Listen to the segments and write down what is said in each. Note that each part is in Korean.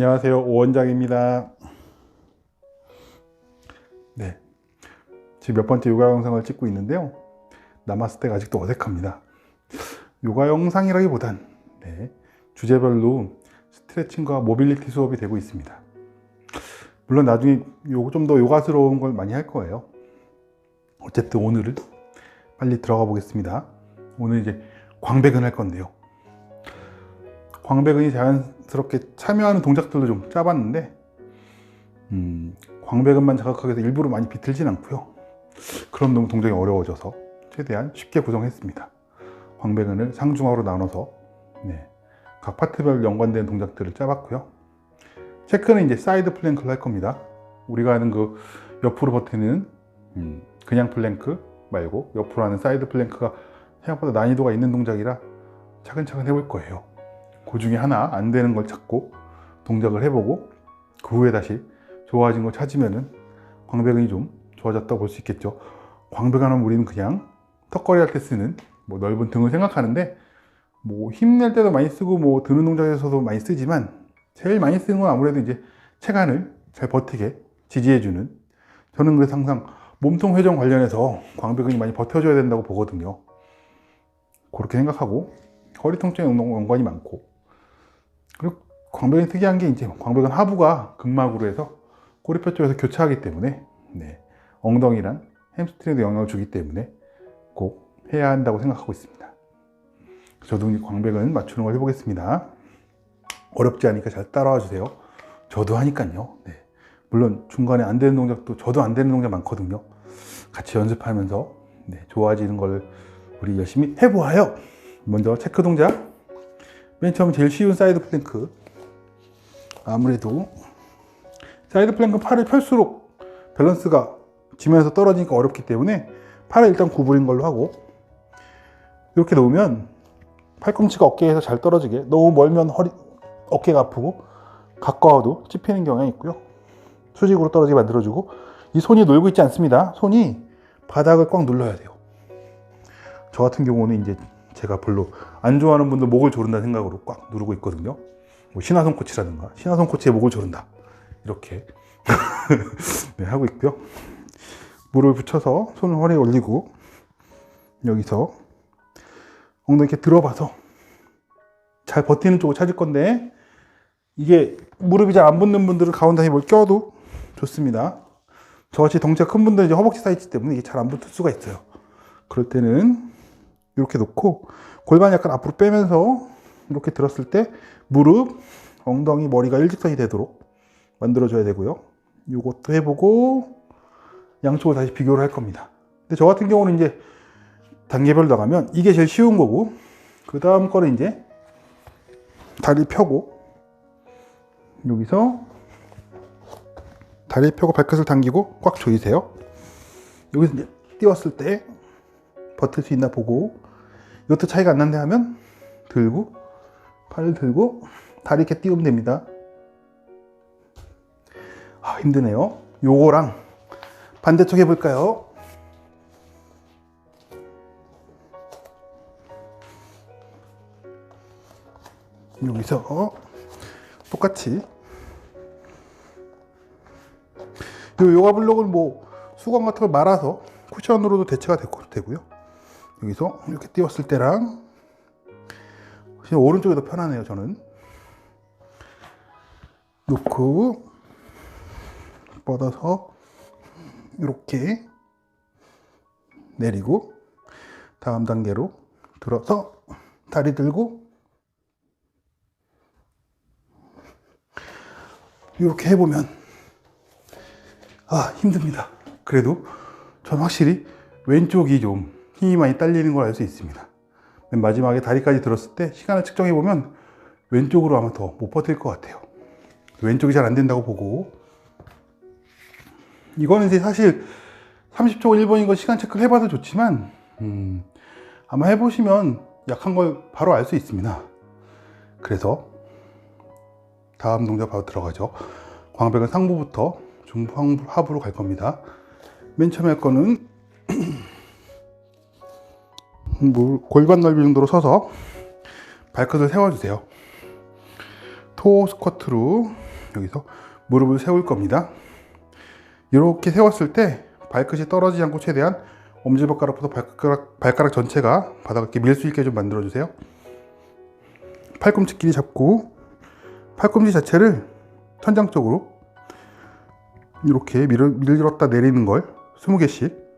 안녕하세요, 오원장입니다. 네, 지금 몇 번째 요가 영상을 찍고 있는데요. 남았을 때가 아직도 어색합니다. 요가 영상이라기보단 주제별로 스트레칭과 모빌리티 수업이 되고 있습니다. 물론 나중에 좀 더 요가스러운 걸 많이 할 거예요. 어쨌든 오늘은 빨리 들어가 보겠습니다. 오늘 이제 광배근 할 건데요. 광배근이 자연스럽게 참여하는 동작들도 좀 짜봤는데 광배근만 자극하기 위해서 일부러 많이 비틀진 않고요. 그럼 너무 동작이 어려워져서 최대한 쉽게 구성했습니다. 광배근을 상중하로 나눠서 각 파트별 연관된 동작들을 짜봤고요. 체크는 이제 사이드 플랭크를 할 겁니다. 우리가 하는 그 옆으로 버티는 그냥 플랭크 말고 옆으로 하는 사이드 플랭크가 생각보다 난이도가 있는 동작이라 차근차근 해볼 거예요. 그 중에 하나 안 되는 걸 찾고 동작을 해보고 그 후에 다시 좋아진 걸 찾으면은 광배근이 좀 좋아졌다고 볼 수 있겠죠. 광배근 하면 우리는 그냥 턱걸이 할 때 쓰는 넓은 등을 생각하는데 힘낼 때도 많이 쓰고 드는 동작에서도 많이 쓰지만 제일 많이 쓰는 건 아무래도 이제 체간을 잘 버티게 지지해주는, 저는 그래서 항상 몸통 회전 관련해서 광배근이 많이 버텨줘야 된다고 보거든요. 그렇게 생각하고 허리 통증에 연관이 많고, 그리고 광배근이 특이한 게 이제 광배근 하부가 근막으로 해서 꼬리뼈 쪽에서 교차하기 때문에 엉덩이랑 햄스트링에도 영향을 주기 때문에 꼭 해야 한다고 생각하고 있습니다. 저도 광배근 맞추는 걸 해보겠습니다. 어렵지 않으니까 잘 따라와 주세요. 저도 하니까요. 물론 중간에 안 되는 동작도 저도 안 되는 동작 많거든요. 같이 연습하면서 좋아지는 걸 우리 열심히 해보아요. 먼저 체크 동작. 맨 처음 제일 쉬운 사이드 플랭크. 아무래도 사이드 플랭크 팔을 펼수록 밸런스가 지면에서 떨어지니까 어렵기 때문에 팔을 일단 구부린 걸로 하고, 이렇게 놓으면 팔꿈치가 어깨에서 잘 떨어지게, 너무 멀면 어깨가 아프고 가까워도 찝히는 경향이 있고요. 수직으로 떨어지게 만들어주고, 이 손이 놀고 있지 않습니다. 손이 바닥을 꽉 눌러야 돼요. 저 같은 경우는 이제 제가 별로 안 좋아하는 분들 목을 조른다는 생각으로 꽉 누르고 있거든요. 신하성 코치라든가 신하성 코치의 목을 조른다 이렇게 하고 있고요. 무릎을 붙여서 손을 허리에 올리고 여기서 엉덩이 이렇게 들어봐서 잘 버티는 쪽을 찾을 건데, 이게 무릎이 잘 안 붙는 분들은 가운데에 뭘 껴도 좋습니다. 저같이 덩치가 큰 분들은 이제 허벅지 사이즈 때문에 이게 잘 안 붙을 수가 있어요. 그럴 때는 이렇게 놓고 골반 약간 앞으로 빼면서 이렇게 들었을 때 무릎, 엉덩이, 머리가 일직선이 되도록 만들어줘야 되고요. 이것도 해보고 양쪽을 다시 비교를 할 겁니다. 근데 저 같은 경우는 이제 단계별로 나가면 이게 제일 쉬운 거고, 그 다음 거는 이제 다리 펴고 여기서 다리 펴고 발끝을 당기고 꽉 조이세요. 여기서 이제 띄웠을 때 버틸 수 있나 보고, 이것도 차이가 안 난다 하면 들고 팔을 들고 다리 이렇게 띄우면 됩니다. 힘드네요. 요거랑 반대쪽 해볼까요? 여기서 똑같이 요가 블록을 수건 같은 걸 말아서 쿠션으로도 대체가 되고요. 여기서 이렇게 띄웠을 때랑 오른쪽이 더 편하네요. 저는 놓고 뻗어서 이렇게 내리고 다음 단계로 들어서 다리 들고 이렇게 해보면 힘듭니다. 그래도 전 확실히 왼쪽이 좀 힘이 많이 딸리는 걸 알 수 있습니다. 맨 마지막에 다리까지 들었을 때 시간을 측정해보면 왼쪽으로 아마 더 못 버틸 것 같아요. 왼쪽이 잘 안 된다고 보고, 이거는 이제 사실 30초 1번인 거 시간 체크를 해봐도 좋지만 아마 해보시면 약한 걸 바로 알 수 있습니다. 그래서 다음 동작 바로 들어가죠. 광배근 상부부터 중부 하부로 갈 겁니다. 맨 처음에 할 거는 골반 넓이 정도로 서서 발끝을 세워주세요. 토 스쿼트로 여기서 무릎을 세울 겁니다. 이렇게 세웠을 때 발끝이 떨어지지 않고 최대한 엄지발가락부터 발가락 전체가 바닥을 이렇게 밀 수 있게 좀 만들어 주세요. 팔꿈치 길이 잡고 팔꿈치 자체를 천장 쪽으로 이렇게 밀었다 내리는 걸 20개씩.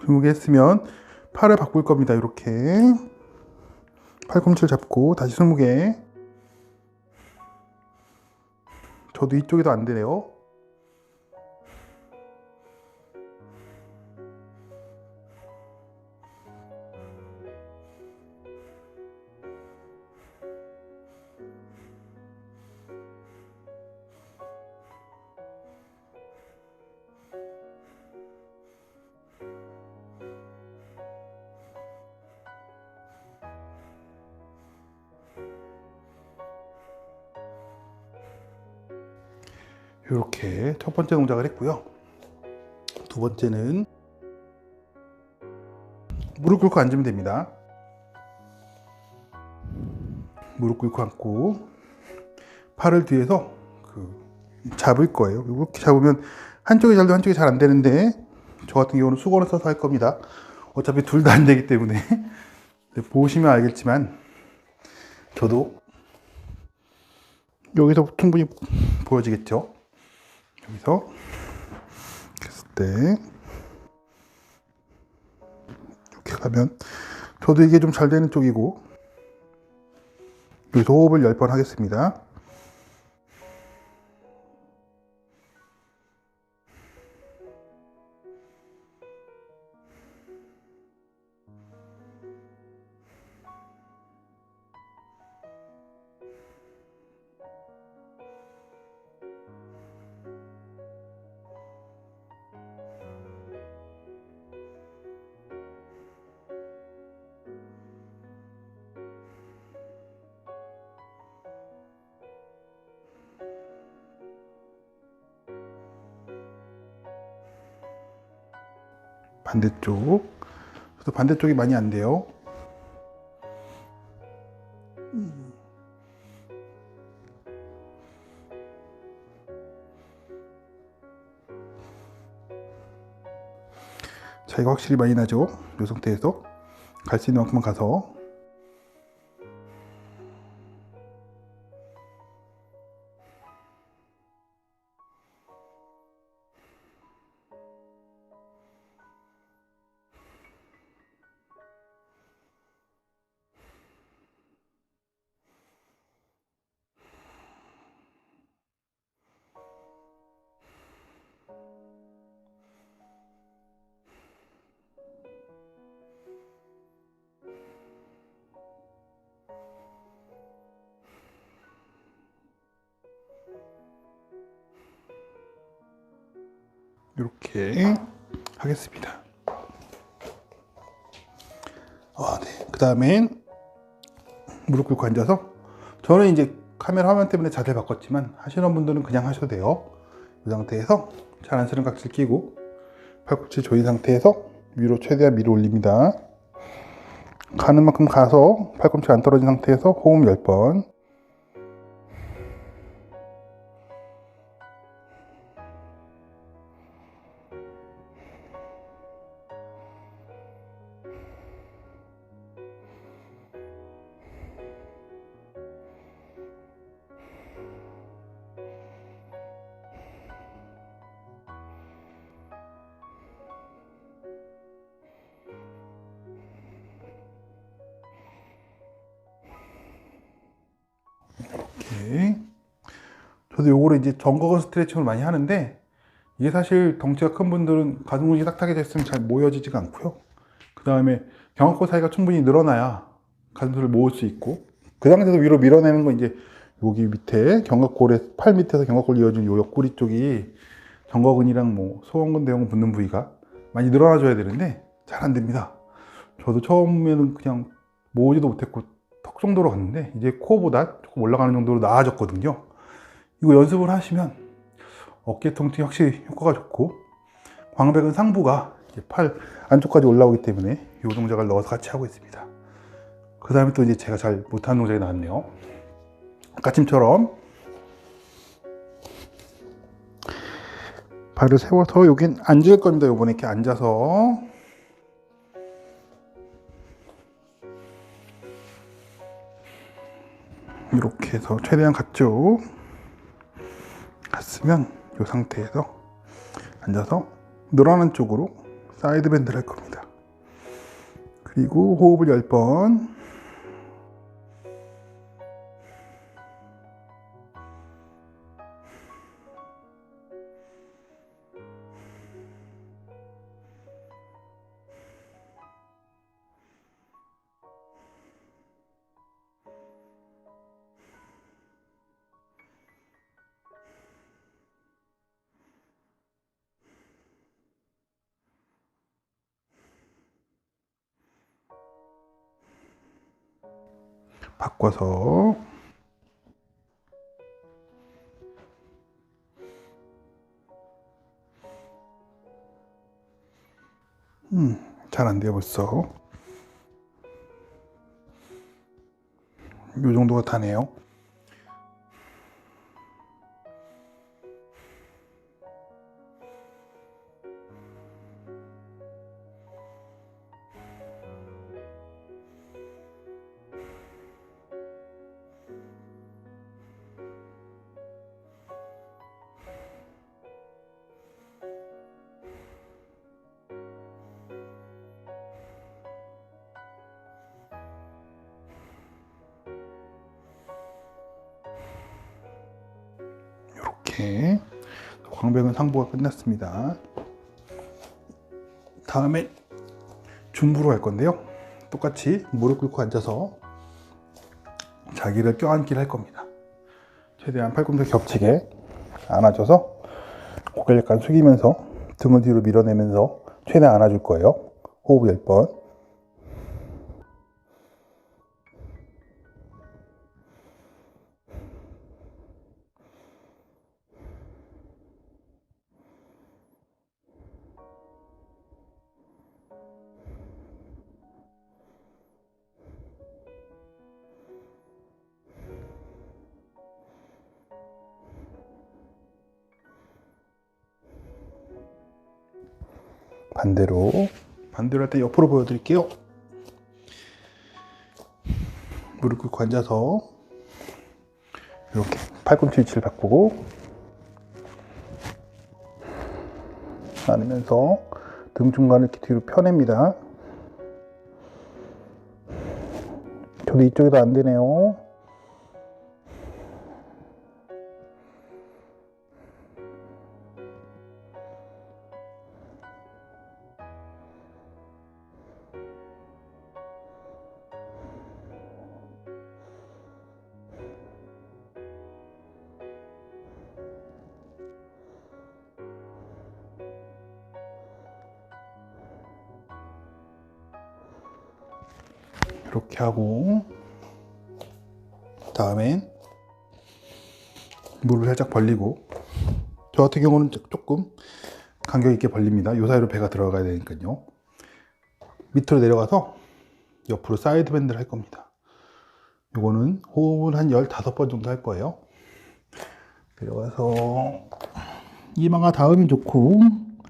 스무 개 했으면 팔을 바꿀 겁니다. 이렇게 팔꿈치를 잡고 다시 20개. 저도 이쪽에도 안 되네요. 이렇게 첫 번째 동작을 했고요. 두 번째는 무릎 꿇고 앉으면 됩니다. 무릎 꿇고 앉고 팔을 뒤에서 잡을 거예요. 이렇게 잡으면 한쪽이 잘 되고 한쪽이 잘 안 되는데 저 같은 경우는 수건을 써서 할 겁니다. 어차피 둘 다 안 되기 때문에 보시면 알겠지만 저도 여기서 충분히 보여지겠죠. 여기서 했을 때 이렇게 가면 저도 이게 좀 잘 되는 쪽이고 여기서 호흡을 10번 하겠습니다. 반대쪽. 저도 반대쪽이 많이 안 돼요. 차이가 확실히 많이 나죠. 이 상태에서 갈 수 있는 만큼만 가서 이렇게 하겠습니다. 네. 그 다음엔 무릎 꿇고 앉아서 저는 이제 카메라 화면 때문에 자세를 바꿨지만 하시는 분들은 그냥 하셔도 돼요. 이 상태에서 자연스러운 각질 끼고 팔꿈치 조인 상태에서 위로 최대한 밀어 올립니다. 가는 만큼 가서 팔꿈치가 안 떨어진 상태에서 호흡 10번. 저도 요거를 이제 전거근 스트레칭을 많이 하는데 이게 사실 덩치가 큰 분들은 가슴 근육이 딱딱해 졌으면 잘 모여지지가 않고요. 그 다음에 경합골 사이가 충분히 늘어나야 가슴살을 모을 수 있고 그 상태에서 위로 밀어내는 건 이제 여기 밑에 견갑골에 팔 밑에서 견갑골 이어진 요 옆구리 쪽이 정거근이랑 뭐 소원근, 대원근 붙는 부위가 많이 늘어나줘야 되는데 잘 안 됩니다. 저도 처음에는 그냥 모으지도 못했고 턱 정도로 갔는데 이제 코어보다 조금 올라가는 정도로 나아졌거든요. 이거 연습을 하시면 어깨 통증이 확실히 효과가 좋고, 광배근 상부가 이제 팔 안쪽까지 올라오기 때문에 이 동작을 넣어서 같이 하고 있습니다. 그 다음에 또 이제 제가 잘 못하는 동작이 나왔네요. 아까처럼 발을 세워서, 여긴 앉을 겁니다. 요번에 이렇게 앉아서 이렇게 해서 최대한 갔죠. 갔으면 이 상태에서 앉아서 늘어나는 쪽으로 사이드 밴드를 할 겁니다. 그리고 호흡을 10번. 바꿔서 잘 안 돼요. 벌써 이 정도가 다네요. 이렇게 광배근 상부가 끝났습니다. 다음에 줌부로 할 건데요. 똑같이 무릎 꿇고 앉아서 자기를 껴안기를 할 겁니다. 최대한 팔꿈치 겹치게 안아줘서 고개를 약간 숙이면서 등을 뒤로 밀어내면서 최대한 안아줄 거예요. 호흡 10번. 반대로 할 때 옆으로 보여드릴게요. 무릎 꿇고 앉아서 이렇게 팔꿈치 위치를 바꾸고 안으면서 등 중간을 이렇게 뒤로 펴냅니다. 저도 이쪽에도 안 되네요. 이렇게 하고, 다음엔 무릎을 살짝 벌리고, 저 같은 경우는 조금 간격 있게 벌립니다. 이 사이로 배가 들어가야 되니까요. 밑으로 내려가서 옆으로 사이드 밴드를 할 겁니다. 이거는 호흡을 한 15번 정도 할 거예요. 내려가서 이마가 닿으면 좋고,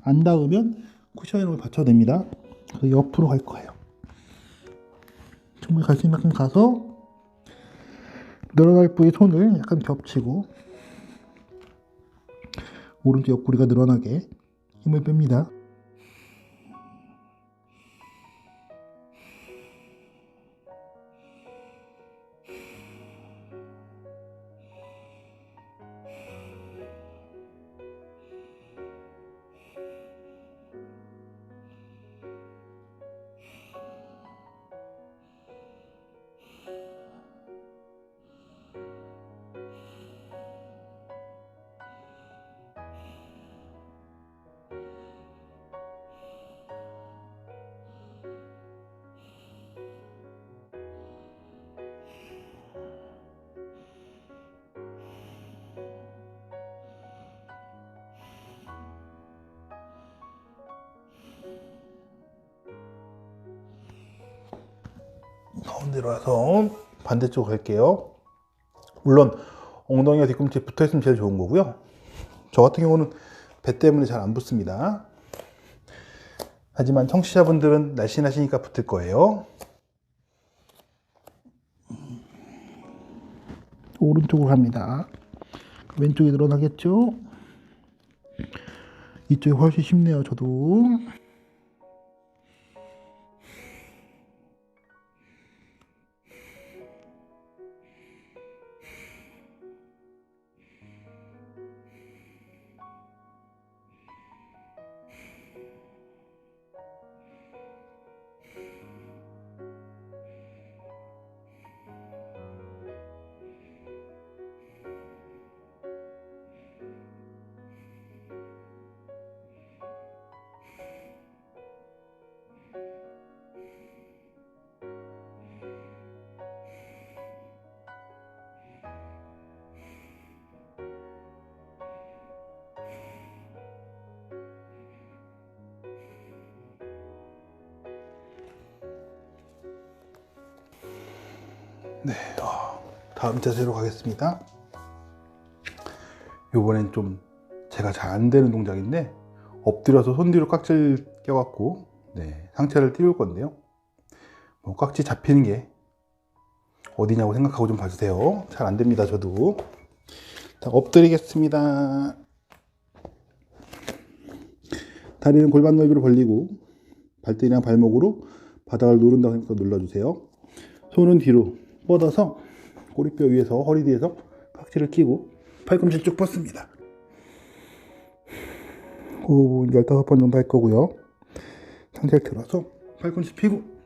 안 닿으면 쿠션을 받쳐냅니다. 그래서 옆으로 갈 거예요. 정말 갈 수 있는 만큼 가서 늘어날 부위 손을 약간 겹치고 오른쪽 옆구리가 늘어나게 힘을 뺍니다. 가운데로 와서 반대쪽으로 갈게요. 물론 엉덩이와 뒤꿈치에 붙어 있으면 제일 좋은 거고요. 저 같은 경우는 배 때문에 잘 안 붙습니다. 하지만 청취자분들은 날씬하시니까 붙을 거예요. 오른쪽으로 갑니다. 왼쪽이 늘어나겠죠? 이쪽이 훨씬 쉽네요, 저도. 네, 다음 자세로 가겠습니다. 요번엔 좀 제가 잘 안 되는 동작인데 엎드려서 손 뒤로 깍지를 껴갖고 상체를 띄울 건데요. 깍지 잡히는 게 어디냐고 생각하고 좀 봐주세요. 잘 안 됩니다, 저도. 자, 엎드리겠습니다. 다리는 골반 넓이로 벌리고 발등이랑 발목으로 바닥을 누른다고 생각해서 눌러주세요. 손은 뒤로 뻗어서 꼬리뼈 위에서 허리 뒤에서 깍지를 끼고 팔꿈치 쭉 뻗습니다. 호흡 15번 정도 할 거고요. 상체를 들어서 팔꿈치 펴고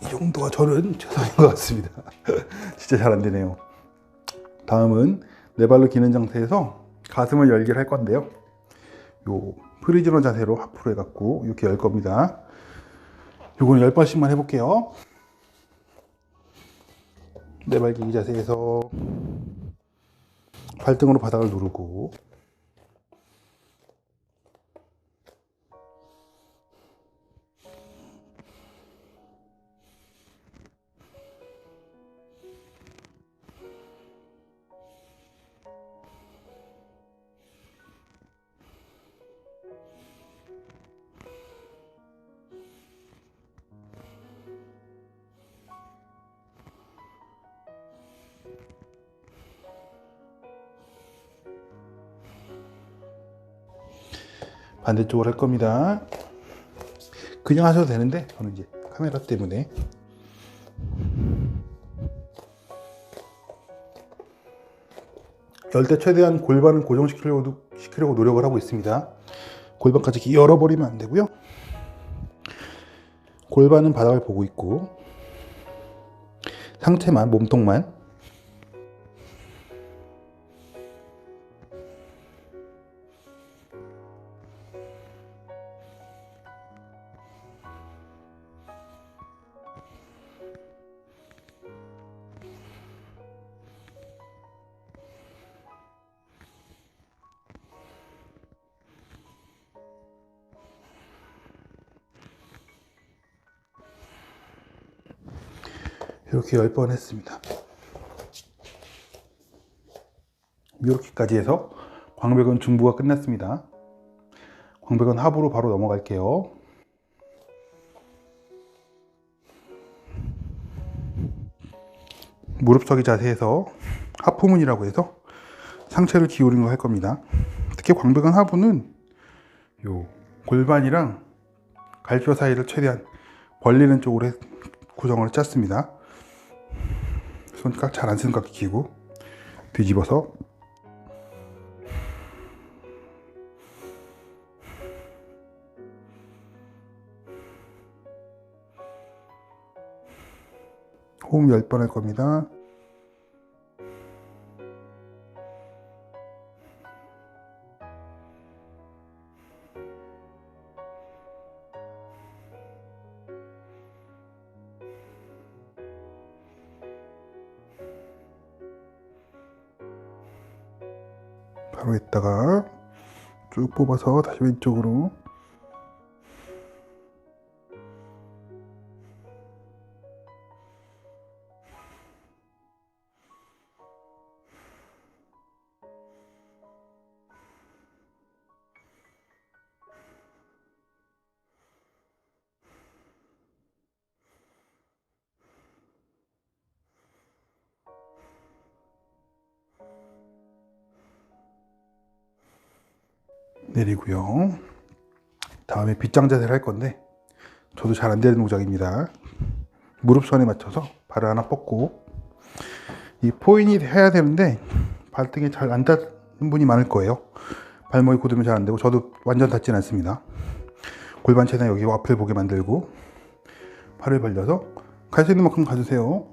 이 정도가 저는 최선인 것 같습니다. 진짜 잘 안 되네요. 다음은 네 발로 기는 상태에서 가슴을 열기를 할 건데요. 요 프리즈너 자세로 앞으로 해갖고 이렇게 열 겁니다. 요거는 10번씩만 해볼게요. 네 발 기기 자세에서 발등으로 바닥을 누르고 반대쪽으로 할 겁니다. 그냥 하셔도 되는데 저는 이제 카메라 때문에 열 때 최대한 골반을 고정시키려고 노력을 하고 있습니다. 골반까지 이렇게 열어버리면 안 되고요. 골반은 바닥을 보고 있고 상체만, 몸통만 이렇게 10번 했습니다. 이렇게까지 해서 광배근 중부가 끝났습니다. 광배근 하부로 바로 넘어갈게요. 무릎 서기 자세에서 하프문이라고 해서 상체를 기울인 거 할 겁니다. 특히 광배근 하부는 요 골반이랑 갈비뼈 사이를 최대한 벌리는 쪽으로 구성을 짰습니다. 손가락 잘 안 쓰는 깍지 끼고 뒤집어서 호흡 10번 할 겁니다. 바로 있다가 쭉 뽑아서 다시 왼쪽으로. 내리고요. 다음에 빗장 자세를 할 건데 저도 잘 안 되는 동작입니다. 무릎선에 맞춰서 발을 하나 뻗고, 이 포인이 해야 되는데 발등에 잘 안 닿는 분이 많을 거예요. 발목이 굳으면 잘 안 되고, 저도 완전 닿진 않습니다. 골반 최대한 여기 앞을 보게 만들고 팔을 벌려서 갈 수 있는 만큼 가주세요.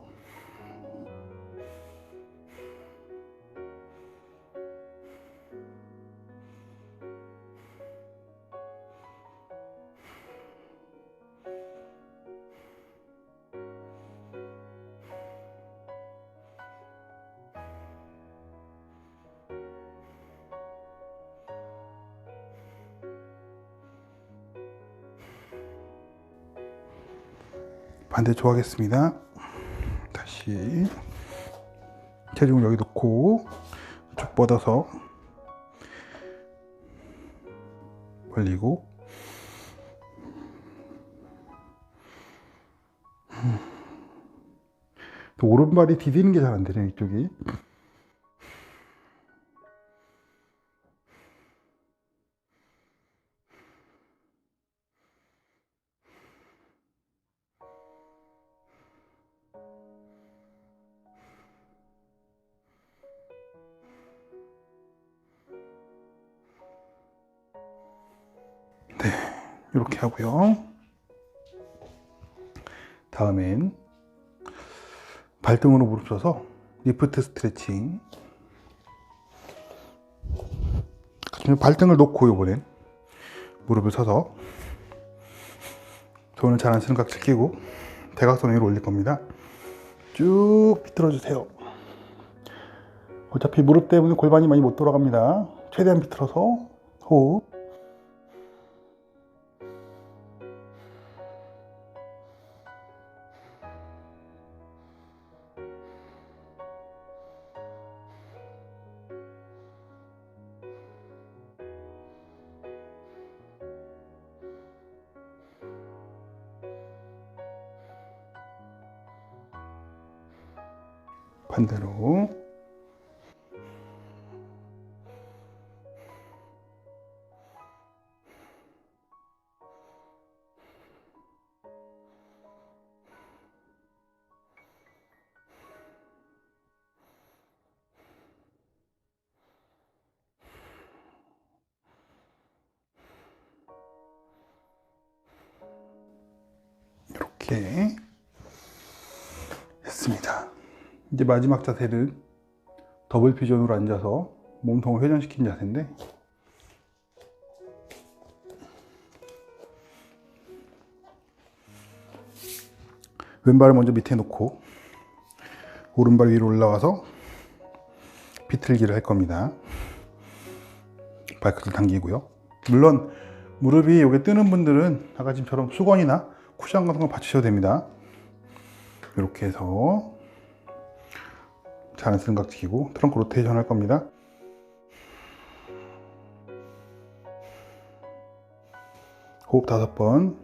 반대쪽 하겠습니다. 다시 체중을 여기 놓고 쭉 뻗어서 벌리고, 또 오른발이 디디는 게 잘 안 되네요, 이쪽이. 네, 이렇게 하고요. 다음엔 발등으로 무릎 서서 리프트 스트레칭. 발등을 놓고 이번엔 무릎을 서서 손을 잘 안 쓰는 깍지 끼고 대각선 위로 올릴 겁니다. 쭉 비틀어 주세요. 어차피 무릎 때문에 골반이 많이 못 돌아갑니다. 최대한 비틀어서 호흡. 반대로. 이렇게 했습니다. 이제 마지막 자세는 더블 피전으로 앉아서 몸통을 회전시킨 자세인데, 왼발을 먼저 밑에 놓고 오른발 위로 올라와서 비틀기를 할 겁니다. 발끝을 당기고요. 물론 무릎이 여기 뜨는 분들은 아까 지금처럼 수건이나 쿠션 같은 거 받치셔도 됩니다. 이렇게 해서 잘 안 쓰는 깍지 끼고 트렁크 로테이션 할 겁니다. 호흡 5번.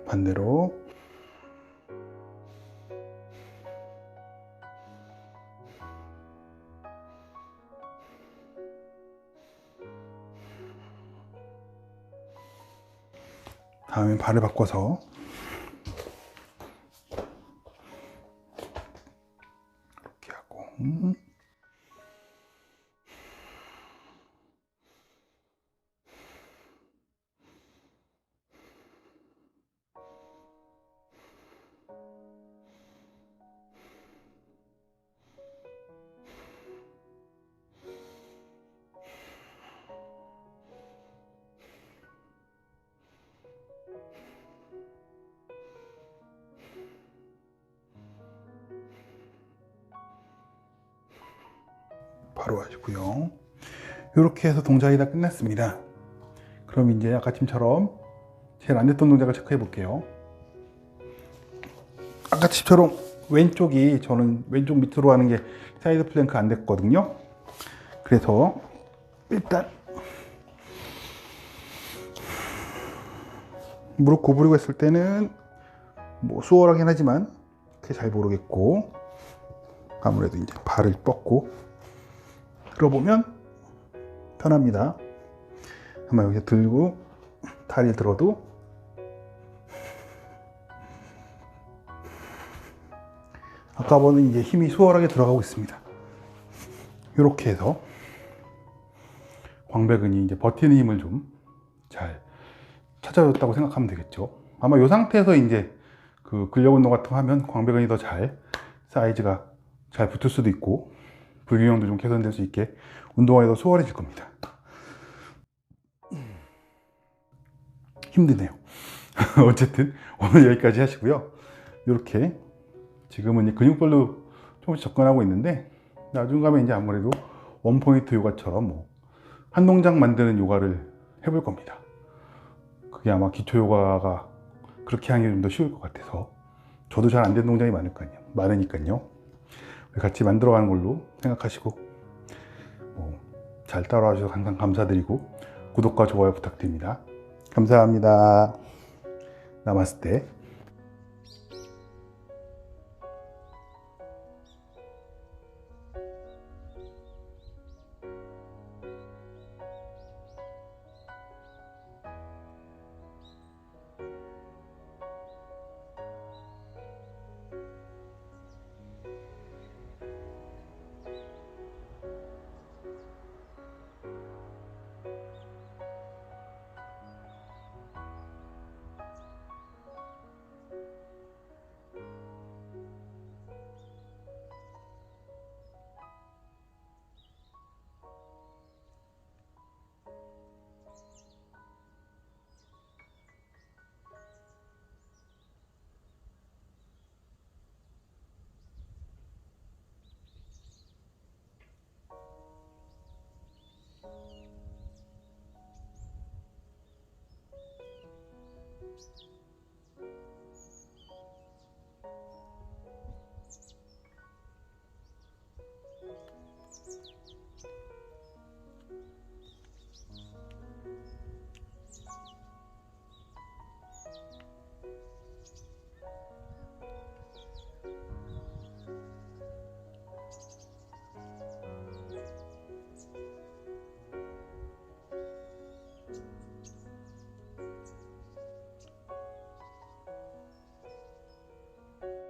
반대로. 다음에 발을 바꿔서 이렇게 하고 바로 하시고요. 이렇게 해서 동작이 다 끝났습니다. 그럼 이제 아까처럼 제일 안 됐던 동작을 체크해 볼게요. 아까처럼 왼쪽이, 저는 왼쪽 밑으로 하는 게 사이드 플랭크 안 됐거든요. 그래서 일단 무릎 구부리고 했을 때는 뭐 수월하긴 하지만 그렇게 잘 모르겠고, 아무래도 이제 발을 뻗고 들어보면 편합니다. 한번 여기서 들고 다리를 들어도 아까보다는 이제 힘이 수월하게 들어가고 있습니다. 이렇게 해서 광배근이 이제 버티는 힘을 좀 잘 찾아줬다고 생각하면 되겠죠. 아마 이 상태에서 이제 그 근력 운동 같은 거 하면 광배근이 더 잘 사이즈가 잘 붙을 수도 있고 불균형도 좀 개선될 수 있게 운동하기 더 수월해질 겁니다. 힘드네요. 어쨌든 오늘 여기까지 하시고요. 이렇게 지금은 이제 근육별로 조금씩 접근하고 있는데, 나중 가면 이제 아무래도 원포인트 요가처럼 뭐 한 동작 만드는 요가를 해볼 겁니다. 그게 아마 기초 요가가 그렇게 하는 게 좀 더 쉬울 것 같아서, 저도 잘 안 되는 동작이 많으니까요. 같이 만들어가는 걸로 생각하시고 잘 따라와 주셔서 항상 감사드리고 구독과 좋아요 부탁드립니다. 감사합니다. 나마스테.